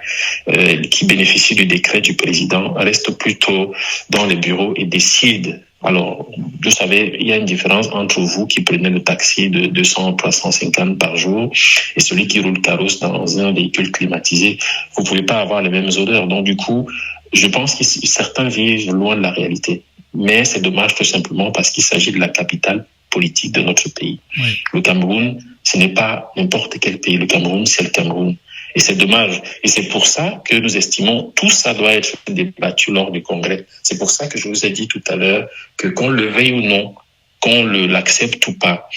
qui bénéficient du décret du président, restent plutôt dans les bureaux et décident. Alors, vous savez, il y a une différence entre vous qui prenez le taxi de 200, 350 par jour et celui qui roule carrosse dans un véhicule climatisé. Vous ne pouvez pas avoir les mêmes odeurs. Donc, du coup, je pense que certains vivent loin de la réalité. Mais c'est dommage tout simplement parce qu'il s'agit de la capitale politique de notre pays. Oui. Le Cameroun, ce n'est pas n'importe quel pays. Le Cameroun, c'est le Cameroun. Et c'est dommage. Et c'est pour ça que nous estimons tout ça doit être débattu lors du congrès. C'est pour ça que je vous ai dit tout à l'heure que qu'on le veuille ou non, qu'on l'accepte ou pas,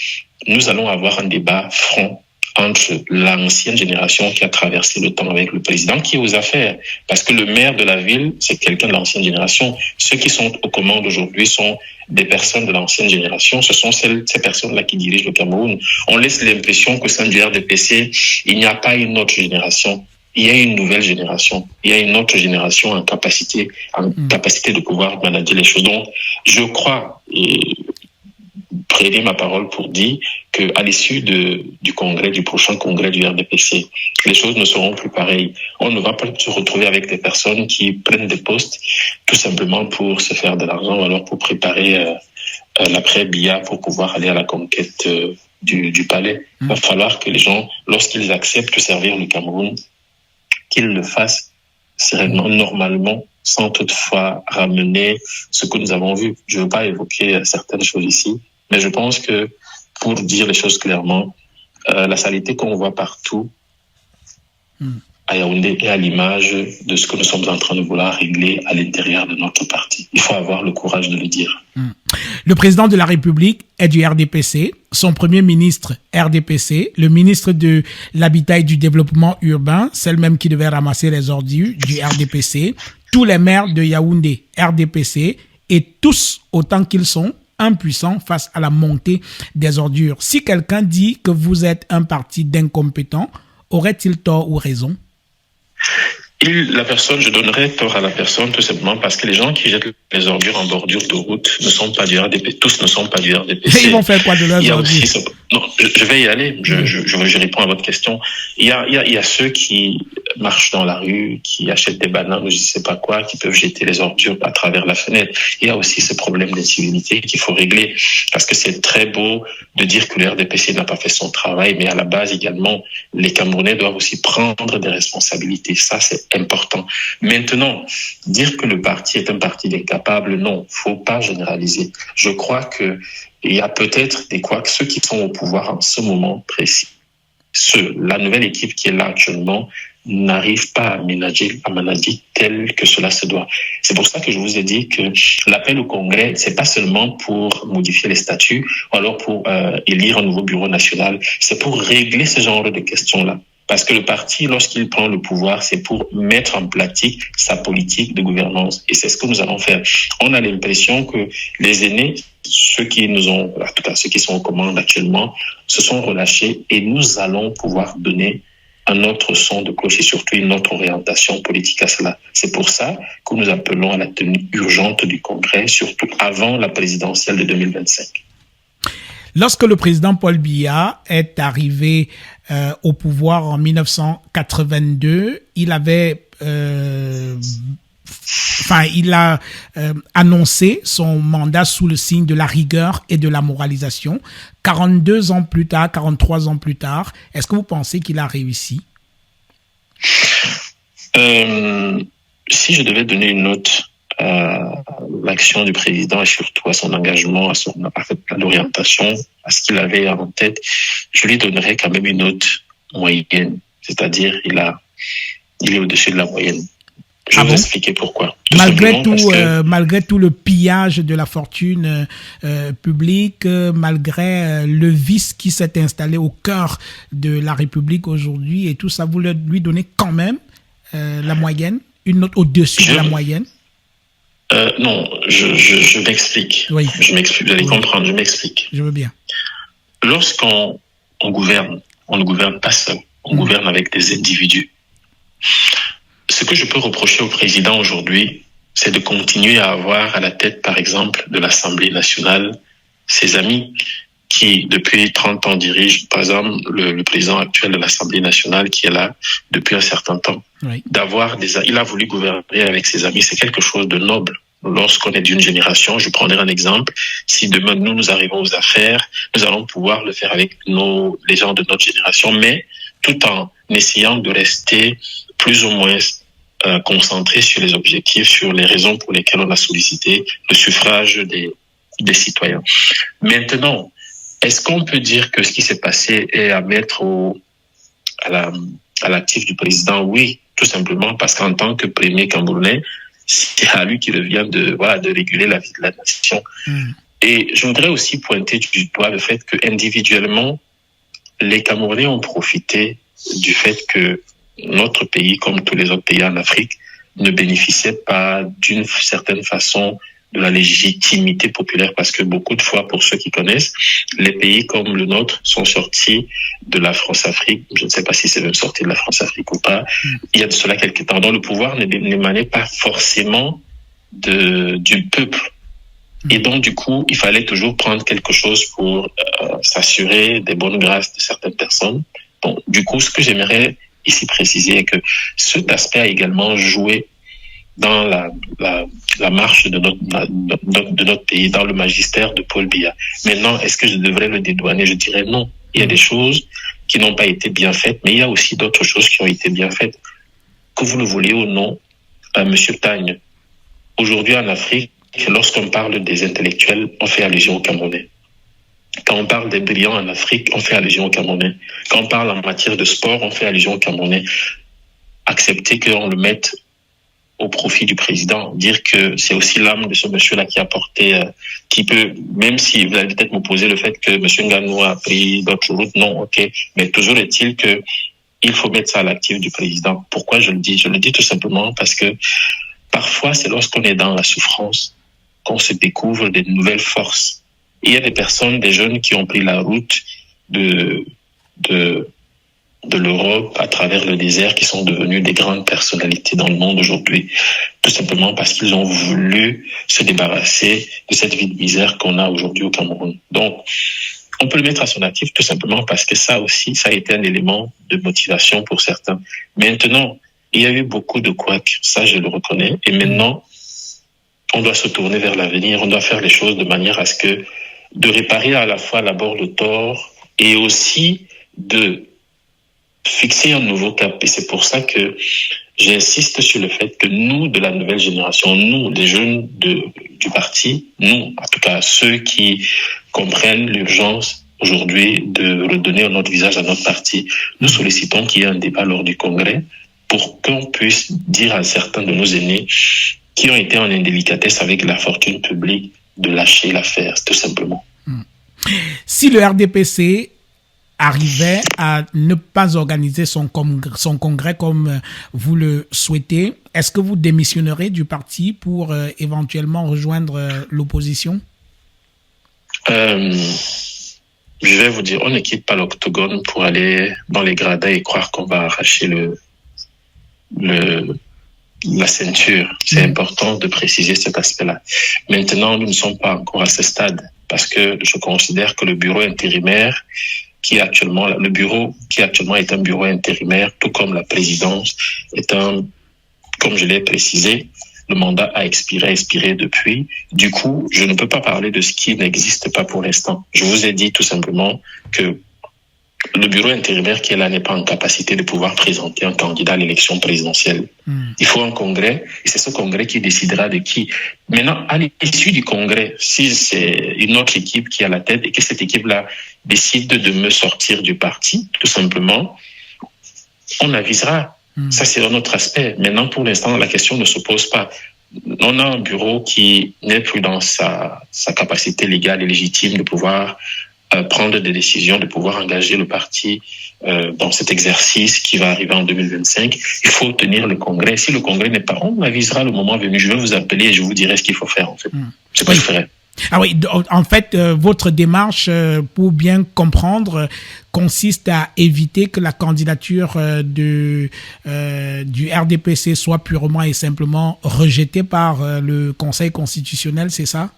nous allons avoir un débat franc entre l'ancienne génération qui a traversé le temps avec le président, qui est aux affaires. Parce que le maire de la ville, c'est quelqu'un de l'ancienne génération. Ceux qui sont aux commandes aujourd'hui sont des personnes de l'ancienne génération. Ce sont ces personnes-là qui dirigent le Cameroun. On laisse l'impression qu'au sein du RDPC, il n'y a pas une autre génération. il y a une nouvelle génération, il y a une autre génération en capacité de pouvoir manager les choses. Donc, je crois, et prêter ma parole pour dire qu'à l'issue du prochain congrès du RDPC, les choses ne seront plus pareilles. On ne va pas se retrouver avec des personnes qui prennent des postes tout simplement pour se faire de l'argent ou alors pour préparer l'après-BIA pour pouvoir aller à la conquête du palais. Il va falloir que les gens, lorsqu'ils acceptent de servir le Cameroun, qu'ils le fassent sereinement, normalement, sans toutefois ramener ce que nous avons vu. Je ne veux pas évoquer certaines choses ici, mais je pense que, pour dire les choses clairement, la saleté qu'on voit partout à Yaoundé est à l'image de ce que nous sommes en train de vouloir régler à l'intérieur de notre parti. Il faut avoir le courage de le dire. Le président de la République est du RDPC, son premier ministre RDPC, le ministre de l'Habitat et du Développement urbain, celle même qui devait ramasser les ordures du RDPC, tous les maires de Yaoundé RDPC et tous, autant qu'ils sont, impuissants face à la montée des ordures. Si quelqu'un dit que vous êtes un parti d'incompétents, aurait-il tort ou raison? Je donnerais tort à la personne tout simplement parce que les gens qui jettent les ordures en bordure de route ne sont pas du RDP. Tous ne sont pas du RDPC. Ils vont faire quoi de leurs ordures? Non, je vais y aller. Je réponds à votre question. Il y a ceux qui marchent dans la rue, qui achètent des bananes ou je ne sais pas quoi, qui peuvent jeter les ordures à travers la fenêtre. Il y a aussi ce problème d'incivilité qu'il faut régler parce que c'est très beau de dire que le RDPC n'a pas fait son travail, mais à la base également, les Camerounais doivent aussi prendre des responsabilités. Ça, c'est important. Maintenant, dire que le parti est un parti d'incapables, non, faut pas généraliser. Je crois que il y a peut-être ceux qui sont au pouvoir en ce moment précis. La nouvelle équipe qui est là actuellement n'arrive pas à manager tel que cela se doit. C'est pour ça que je vous ai dit que l'appel au Congrès, c'est pas seulement pour modifier les statuts ou alors pour élire un nouveau bureau national, c'est pour régler ce genre de questions-là. Parce que le parti, lorsqu'il prend le pouvoir, c'est pour mettre en pratique sa politique de gouvernance. Et c'est ce que nous allons faire. On a l'impression que les aînés, ceux qui sont aux commandes actuellement, se sont relâchés et nous allons pouvoir donner un autre son de cloche et surtout une autre orientation politique à cela. C'est pour ça que nous appelons à la tenue urgente du Congrès, surtout avant la présidentielle de 2025. Lorsque le président Paul Biya est arrivé au pouvoir en 1982, il a annoncé son mandat sous le signe de la rigueur et de la moralisation. 43 ans plus tard, est-ce que vous pensez qu'il a réussi? Si je devais donner une note à l'action du président et surtout à son engagement, à l'orientation, à ce qu'il avait en tête, je lui donnerais quand même une note moyenne. C'est-à-dire, il est au-dessus de la moyenne. Je vais vous expliquer pourquoi. Malgré tout le pillage de la fortune publique, malgré le vice qui s'est installé au cœur de la République aujourd'hui et tout ça, vous lui donnez quand même la moyenne, une note au-dessus de la moyenne? Non, je m'explique. Oui. Je m'explique, vous allez comprendre, je m'explique. Je veux bien. Lorsqu'on gouverne, on ne gouverne pas seul, on gouverne avec des individus. Ce que je peux reprocher au président aujourd'hui, c'est de continuer à avoir à la tête, par exemple, de l'Assemblée nationale, ses amis qui, depuis 30 ans, dirigent, par exemple, le président actuel de l'Assemblée nationale qui est là depuis un certain temps. Oui. Il a voulu gouverner avec ses amis, c'est quelque chose de noble. Lorsqu'on est d'une génération, je prendrai un exemple, si demain nous arrivons aux affaires, nous allons pouvoir le faire avec les gens de notre génération, mais tout en essayant de rester plus ou moins concentré sur les objectifs, sur les raisons pour lesquelles on a sollicité le suffrage des citoyens. Maintenant, est-ce qu'on peut dire que ce qui s'est passé est à mettre à l'actif du président? Oui, tout simplement parce qu'en tant que premier Camerounais, c'est à lui qui revient de réguler la vie de la nation. Et je voudrais aussi pointer du doigt le fait que individuellement, les Camerounais ont profité du fait que notre pays, comme tous les autres pays en Afrique, ne bénéficiait pas d'une certaine façon de la légitimité populaire, parce que beaucoup de fois, pour ceux qui connaissent, les pays comme le nôtre sont sortis de la France-Afrique. Je ne sais pas si c'est même sorti de la France-Afrique ou pas. Il y a de cela quelques temps. Donc le pouvoir n'émanait pas forcément du peuple. Et donc, du coup, il fallait toujours prendre quelque chose pour s'assurer des bonnes grâces de certaines personnes. Bon, du coup, ce que j'aimerais ici préciser est que cet aspect a également joué dans la marche de notre pays, dans le magistère de Paul Biya. Maintenant, est-ce que je devrais le dédouaner? Je dirais non. Il y a des choses qui n'ont pas été bien faites, mais il y a aussi d'autres choses qui ont été bien faites. Que vous le vouliez ou non, Monsieur Tagne, aujourd'hui en Afrique, lorsqu'on parle des intellectuels, on fait allusion aux Camerounais. Quand on parle des brillants en Afrique, on fait allusion aux Camerounais. Quand on parle en matière de sport, on fait allusion aux Camerounais. Accepter qu'on le mette au profit du président, dire que c'est aussi l'âme de ce monsieur-là qui a porté, qui peut, même si vous allez peut-être m'opposer le fait que monsieur Nganou a pris d'autres routes, non, ok, mais toujours est-il que il faut mettre ça à l'actif du président. Pourquoi je le dis? Je le dis tout simplement parce que parfois, c'est lorsqu'on est dans la souffrance qu'on se découvre des nouvelles forces. Il y a des personnes, des jeunes qui ont pris la route de l'Europe à travers le désert, qui sont devenus des grandes personnalités dans le monde aujourd'hui, tout simplement parce qu'ils ont voulu se débarrasser de cette vie de misère qu'on a aujourd'hui au Cameroun. Donc, on peut le mettre à son actif tout simplement parce que ça aussi, ça a été un élément de motivation pour certains. Maintenant, il y a eu beaucoup de couacs, ça je le reconnais, et maintenant, on doit se tourner vers l'avenir, on doit faire les choses de manière à ce que, de réparer à la fois d'abord le tort et aussi de fixer un nouveau cap. Et c'est pour ça que j'insiste sur le fait que nous, de la nouvelle génération, nous, les jeunes du parti, nous, en tout cas ceux qui comprennent l'urgence aujourd'hui de redonner un autre visage à notre parti, nous sollicitons qu'il y ait un débat lors du Congrès pour qu'on puisse dire à certains de nos aînés qui ont été en indélicatesse avec la fortune publique de lâcher l'affaire, tout simplement. Si le RDPC arrivait à ne pas organiser son congrès comme vous le souhaitez, est-ce que vous démissionnerez du parti pour éventuellement rejoindre l'opposition? Je vais vous dire, on ne quitte pas l'octogone pour aller dans les gradins et croire qu'on va arracher la ceinture. C'est important de préciser cet aspect-là. Maintenant, nous ne sommes pas encore à ce stade parce que je considère que le bureau intérimaire le bureau qui actuellement est un bureau intérimaire, tout comme la présidence comme je l'ai précisé, le mandat a expiré depuis. Du coup, je ne peux pas parler de ce qui n'existe pas pour l'instant. Je vous ai dit tout simplement que le bureau intérimaire qui est là n'est pas en capacité de pouvoir présenter un candidat à l'élection présidentielle. Il faut un congrès, et c'est ce congrès qui décidera de qui. Maintenant, à l'issue du congrès, si c'est une autre équipe qui est à la tête et que cette équipe-là décide de me sortir du parti, tout simplement, on avisera. Ça, c'est un autre aspect. Maintenant, pour l'instant, la question ne se pose pas. On a un bureau qui n'est plus dans sa capacité légale et légitime de pouvoir prendre des décisions, de pouvoir engager le parti dans cet exercice qui va arriver en 2025. Il faut tenir le congrès. Si le congrès n'est pas, on avisera le moment venu. Je vais vous appeler et je vous dirai ce qu'il faut faire, en fait. C'est ce que je ferai. Ah oui, en fait, votre démarche, pour bien comprendre, consiste à éviter que la candidature du RDPC soit purement et simplement rejetée par le Conseil constitutionnel, c'est ça?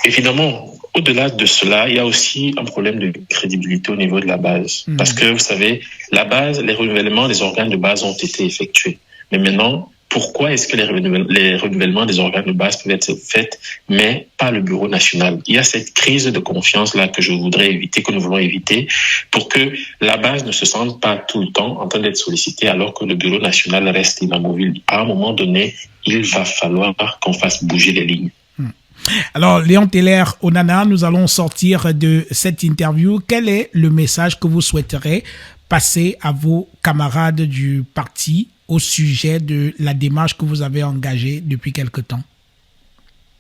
Évidemment, au-delà de cela, il y a aussi un problème de crédibilité au niveau de la base. Parce que, vous savez, la base, les renouvellements des organes de base ont été effectués. Mais maintenant, pourquoi est-ce que les renouvellements des organes de base peuvent être faits, mais pas le bureau national? Il y a cette crise de confiance-là que je voudrais éviter, que nous voulons éviter, pour que la base ne se sente pas tout le temps en train d'être sollicitée alors que le bureau national reste inamovible. À un moment donné, il va falloir qu'on fasse bouger les lignes. Alors, Léon Teller Onana, nous allons sortir de cette interview. Quel est le message que vous souhaiterez passer à vos camarades du parti au sujet de la démarche que vous avez engagée depuis quelque temps?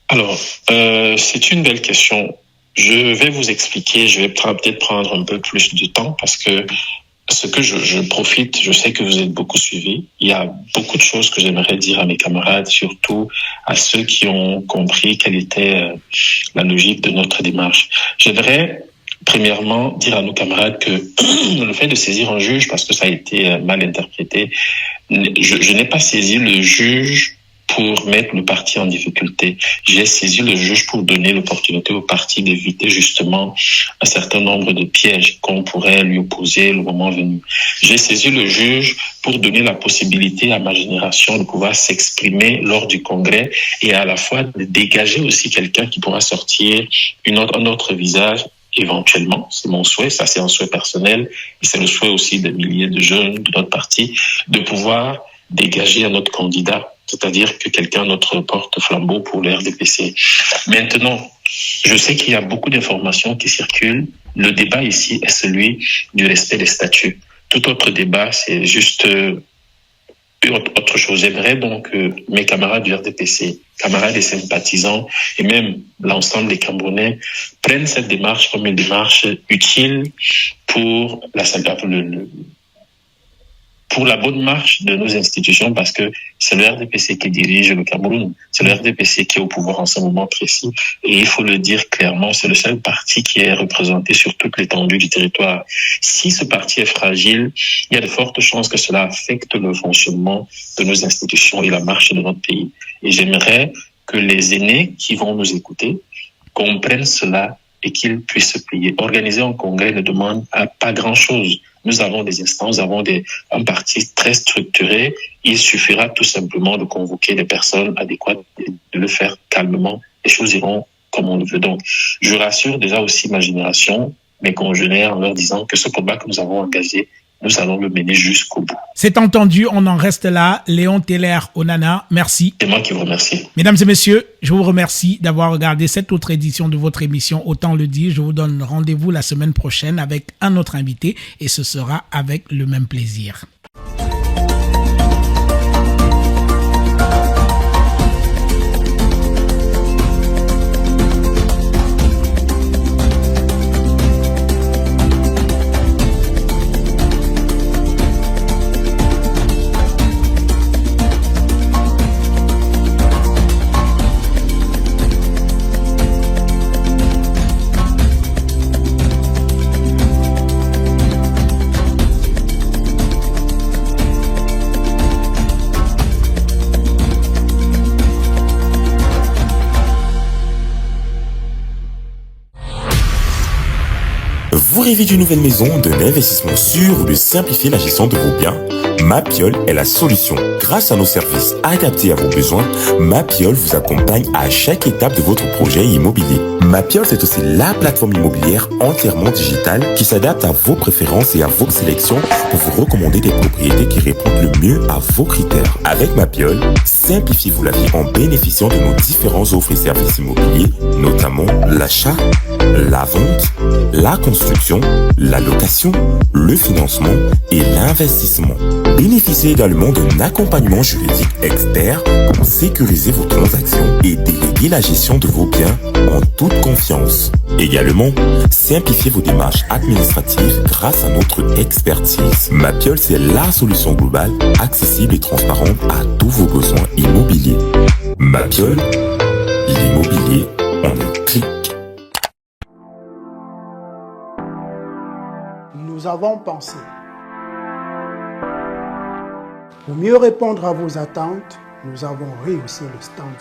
Alors, c'est une belle question. Je vais vous expliquer, je vais peut-être prendre un peu plus de temps parce que ce que je profite, je sais que vous êtes beaucoup suivis. Il y a beaucoup de choses que j'aimerais dire à mes camarades, surtout à ceux qui ont compris quelle était la logique de notre démarche. J'aimerais premièrement dire à nos camarades que le fait de saisir un juge, parce que ça a été mal interprété, je n'ai pas saisi le juge pour mettre le parti en difficulté. J'ai saisi le juge pour donner l'opportunité au parti d'éviter justement un certain nombre de pièges qu'on pourrait lui opposer le moment venu. J'ai saisi le juge pour donner la possibilité à ma génération de pouvoir s'exprimer lors du congrès et à la fois de dégager aussi quelqu'un qui pourra sortir un autre visage éventuellement. C'est mon souhait, ça c'est un souhait personnel et c'est le souhait aussi des milliers de jeunes de notre parti de pouvoir dégager un autre candidat, c'est-à-dire que quelqu'un notre porte-flambeau pour le RDPC. Maintenant, je sais qu'il y a beaucoup d'informations qui circulent. Le débat ici est celui du respect des statuts. Tout autre débat, c'est juste autre chose. J'aimerais donc que mes camarades du RDPC, camarades et sympathisants, et même l'ensemble des Camerounais, prennent cette démarche comme une démarche utile pour pour la bonne marche de nos institutions, parce que c'est le RDPC qui dirige le Cameroun, c'est le RDPC qui est au pouvoir en ce moment précis, et il faut le dire clairement, c'est le seul parti qui est représenté sur toute l'étendue du territoire. Si ce parti est fragile, il y a de fortes chances que cela affecte le fonctionnement de nos institutions et la marche de notre pays. Et j'aimerais que les aînés qui vont nous écouter comprennent cela et qu'ils puissent se plier. Organiser un congrès ne demande pas grand-chose. Nous avons des instances, nous avons un parti très structuré. Il suffira tout simplement de convoquer des personnes adéquates et de le faire calmement. Les choses iront comme on le veut. Donc, je rassure déjà aussi ma génération, mes congénères, en leur disant que ce combat que nous avons engagé, nous allons le mener jusqu'au bout. C'est entendu, on en reste là. Léon Teller Onana, merci. C'est moi qui vous remercie. Mesdames et messieurs, je vous remercie d'avoir regardé cette autre édition de votre émission Autant le dire. Je vous donne rendez-vous la semaine prochaine avec un autre invité et ce sera avec le même plaisir. Vous rêvez d'une nouvelle maison, d'un investissement sûr ou de simplifier la gestion de vos biens? Mapiol est la solution. Grâce à nos services adaptés à vos besoins, Mapiol vous accompagne à chaque étape de votre projet immobilier. Mapiol, c'est aussi la plateforme immobilière entièrement digitale qui s'adapte à vos préférences et à vos sélections pour vous recommander des propriétés qui répondent le mieux à vos critères. Avec Mapiol, simplifiez-vous la vie en bénéficiant de nos différentes offres et services immobiliers, notamment l'achat, la vente, la construction, la location, le financement et l'investissement. Bénéficiez également d'un accompagnement juridique expert pour sécuriser vos transactions et déléguer la gestion de vos biens en toute confiance. Également, simplifiez vos démarches administratives grâce à notre expertise. Mapiol, c'est la solution globale, accessible et transparente à tous vos besoins immobiliers. Mapiol, l'immobilier en un clic. Nous avons pensé. Pour mieux répondre à vos attentes, nous avons réussi le standing.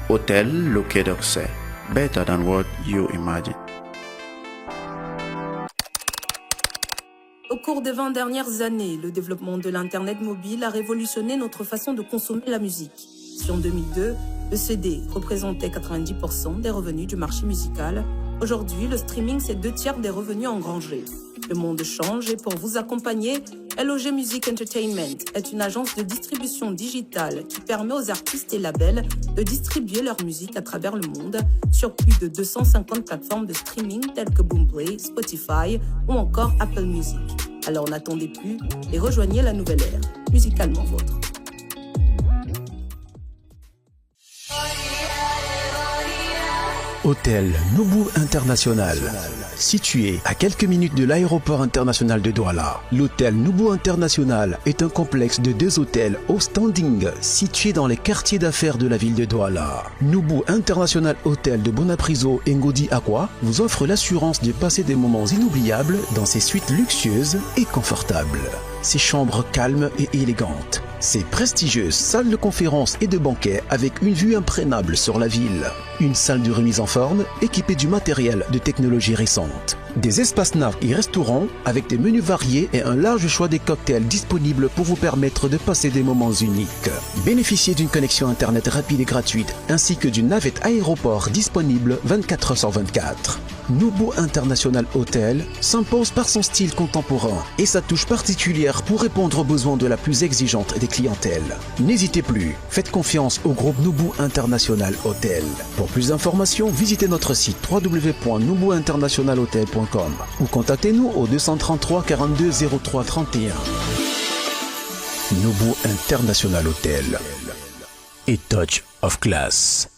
Hotel Le Quai d'Orsay, better than what you imagine. Au cours des 20 dernières années, le développement de l'Internet mobile a révolutionné notre façon de consommer la musique. Si en 2002, le CD représentait 90% des revenus du marché musical, Aujourd'hui, le streaming, c'est 2/3 des revenus engrangés. Le monde change et pour vous accompagner, LOG Music Entertainment est une agence de distribution digitale qui permet aux artistes et labels de distribuer leur musique à travers le monde sur plus de 250 plateformes de streaming telles que Boomplay, Spotify ou encore Apple Music. Alors n'attendez plus et rejoignez la nouvelle ère, musicalement vôtre. Hôtel Noubou International. Situé à quelques minutes de l'aéroport international de Douala, l'hôtel Noubou International est un complexe de 2 hôtels haut standing situés dans les quartiers d'affaires de la ville de Douala. Noubou International Hôtel de Bonapriso et Ngodi Aqua vous offre l'assurance de passer des moments inoubliables dans ses suites luxueuses et confortables. Ses chambres calmes et élégantes. Ses prestigieuses salles de conférences et de banquets avec une vue imprenable sur la ville. Une salle de remise en forme équipée du matériel de technologie récente. Des espaces nav et restaurants avec des menus variés et un large choix des cocktails disponibles pour vous permettre de passer des moments uniques. Bénéficiez d'une connexion internet rapide et gratuite ainsi que d'une navette aéroport disponible 24h/24. Noubou International Hotel s'impose par son style contemporain et sa touche particulière pour répondre aux besoins de la plus exigeante des clientèles. N'hésitez plus, faites confiance au groupe Noubou International Hotel. Pour plus d'informations, visitez notre site www.noubouinternationalhotel.com ou contactez-nous au 233 42 03 31. Noubou International Hotel. A touch of class.